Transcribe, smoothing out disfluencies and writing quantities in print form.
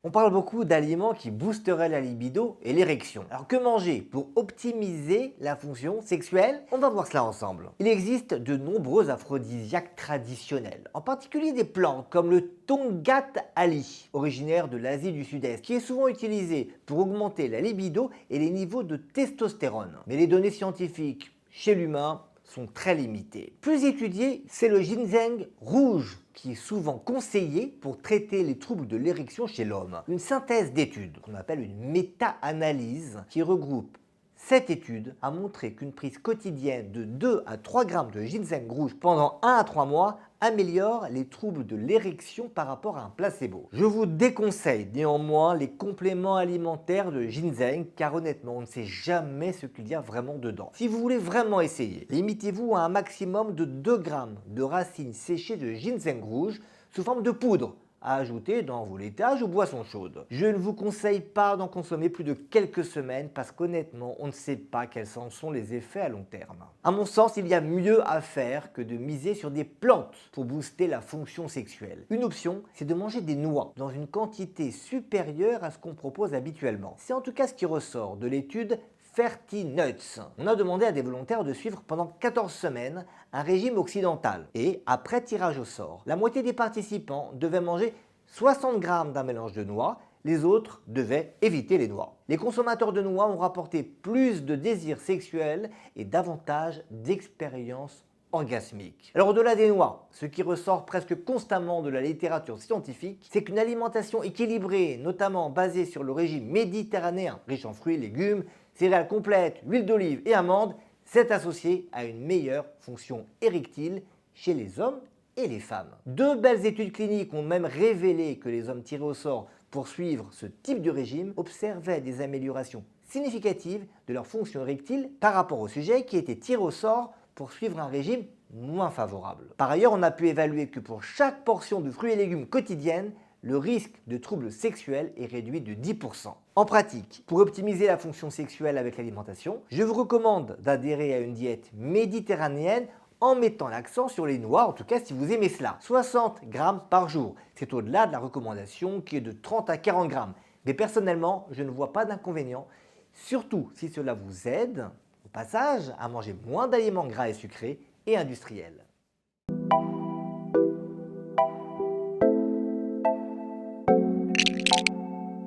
On parle beaucoup d'aliments qui boosteraient la libido et l'érection. Alors que manger pour optimiser la fonction sexuelle? On va voir cela ensemble. Il existe de nombreux aphrodisiaques traditionnels, en particulier des plantes comme le Tongat Ali, originaire de l'Asie du Sud-Est, qui est souvent utilisé pour augmenter la libido et les niveaux de testostérone. Mais les données scientifiques chez l'humain sont très limitées. Plus étudié, c'est le ginseng rouge, qui est souvent conseillé pour traiter les troubles de l'érection chez l'homme. Une synthèse d'études, qu'on appelle une méta-analyse, qui regroupe 7 études, a montré qu'une prise quotidienne de 2 à 3 grammes de ginseng rouge pendant 1 à 3 mois améliore les troubles de l'érection par rapport à un placebo. Je vous déconseille néanmoins les compléments alimentaires de ginseng car honnêtement on ne sait jamais ce qu'il y a vraiment dedans. Si vous voulez vraiment essayer, limitez-vous à un maximum de 2 grammes de racines séchées de ginseng rouge sous forme de poudre à ajouter dans vos laitages ou boissons chaudes. Je ne vous conseille pas d'en consommer plus de quelques semaines parce qu'honnêtement, on ne sait pas quels en sont les effets à long terme. À mon sens, il y a mieux à faire que de miser sur des plantes pour booster la fonction sexuelle. Une option, c'est de manger des noix dans une quantité supérieure à ce qu'on propose habituellement. C'est en tout cas ce qui ressort de l'étude Fertinuts. On a demandé à des volontaires de suivre pendant 14 semaines un régime occidental et après tirage au sort, la moitié des participants devaient manger 60 grammes d'un mélange de noix, les autres devaient éviter les noix. Les consommateurs de noix ont rapporté plus de désirs sexuels et davantage d'expériences orgasmiques. Alors au-delà des noix, ce qui ressort presque constamment de la littérature scientifique, c'est qu'une alimentation équilibrée, notamment basée sur le régime méditerranéen, riche en fruits, légumes, céréales complètes, huile d'olive et amandes, c'est associé à une meilleure fonction érectile chez les hommes et les femmes. 2 belles études cliniques ont même révélé que les hommes tirés au sort pour suivre ce type de régime observaient des améliorations significatives de leur fonction érectile par rapport aux sujets qui étaient tirés au sort pour suivre un régime moins favorable. Par ailleurs, on a pu évaluer que pour chaque portion de fruits et légumes quotidienne, le risque de troubles sexuels est réduit de 10%. En pratique, pour optimiser la fonction sexuelle avec l'alimentation, je vous recommande d'adhérer à une diète méditerranéenne en mettant l'accent sur les noix, en tout cas si vous aimez cela. 60 grammes par jour, c'est au-delà de la recommandation qui est de 30 à 40 grammes. Mais personnellement, je ne vois pas d'inconvénient, surtout si cela vous aide, au passage, à manger moins d'aliments gras et sucrés et industriels.